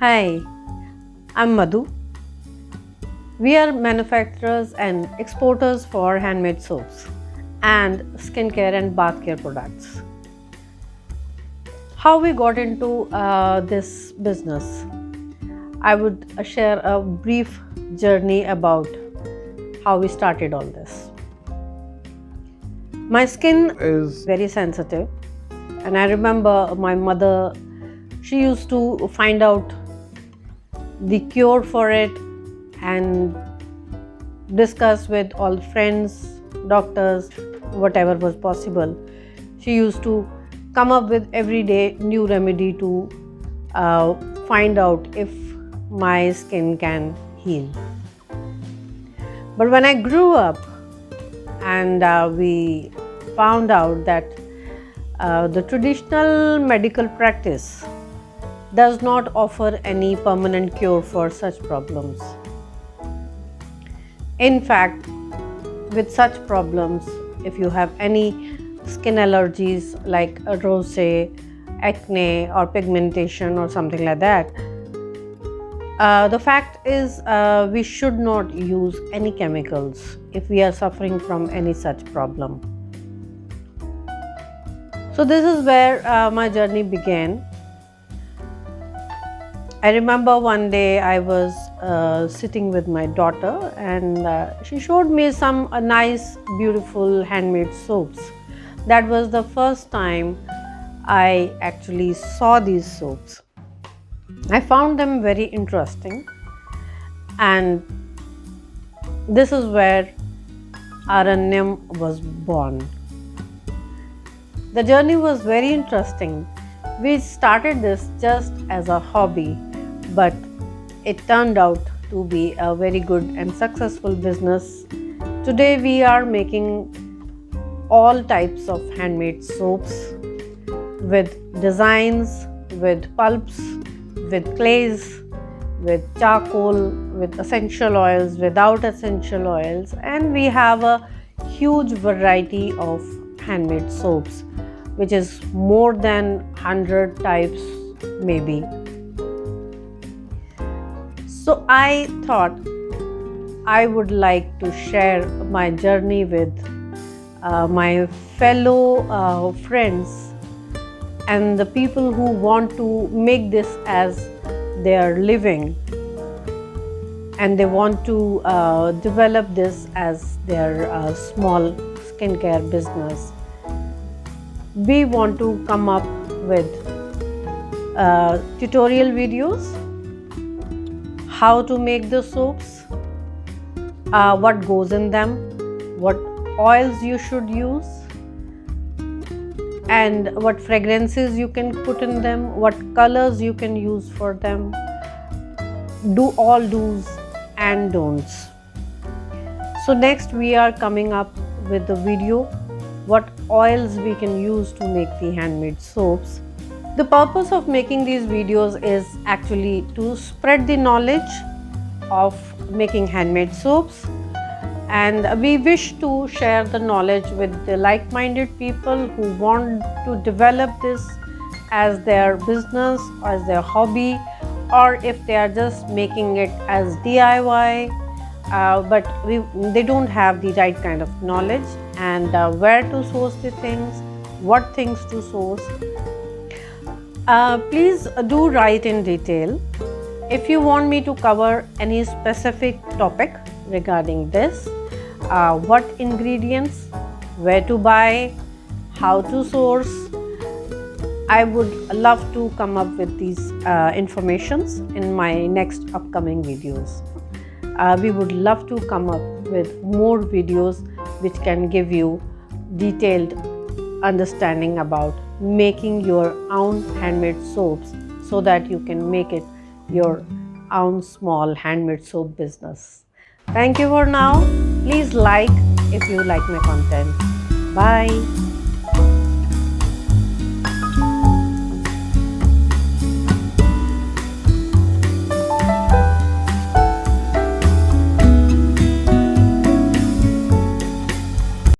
Hi, I'm Madhu. We are manufacturers and exporters for handmade soaps and skincare and bath care products. How we got into this business? I would share a brief journey about how we started all this. My skin is very sensitive, and I remember my mother, she used to find out the cure for it and discuss with all friends, doctors, whatever was possible. She used to come up with every day new remedy to find out if my skin can heal. But when I grew up and we found out that the traditional medical practice does not offer any permanent cure for such problems. In fact, with such problems, if you have any skin allergies like rosacea, acne or pigmentation or something like that, the fact is we should not use any chemicals if we are suffering from any such problem. So this is where my journey began. I remember one day I was sitting with my daughter and she showed me some nice, beautiful handmade soaps. That was the first time I actually saw these soaps. I found them very interesting, and this is where Aaranyam was born. The journey was very interesting. We started this just as a hobby, but it turned out to be a very good and successful business. Today we are making all types of handmade soaps with designs, with pulps, with clays, with charcoal, with essential oils, without essential oils, and we have a huge variety of handmade soaps, which is more than 100 types maybe. So I thought I would like to share my journey with my fellow friends and the people who want to make this as their living, and they want to develop this as their small skincare business. We want to come up with tutorial videos, how to make the soaps, what goes in them, what oils you should use, and what fragrances you can put in them, what colors you can use for them, do all do's and don'ts. So next we are coming up with the video what oils we can use to make the handmade soaps. The purpose of making these videos is actually to spread the knowledge of making handmade soaps, and we wish to share the knowledge with the like-minded people who want to develop this as their business, as their hobby, or if they are just making it as DIY, but they don't have the right kind of knowledge and where to source the things, what things to source. Please do write in detail if you want me to cover any specific topic regarding this, what ingredients, where to buy, how to source. I would love to come up with these informations in my next upcoming videos. We would love to come up with more videos which can give you detailed understanding about making your own handmade soaps so that you can make it your own small handmade soap business. Thank you for now. Please like if you like my content. Bye.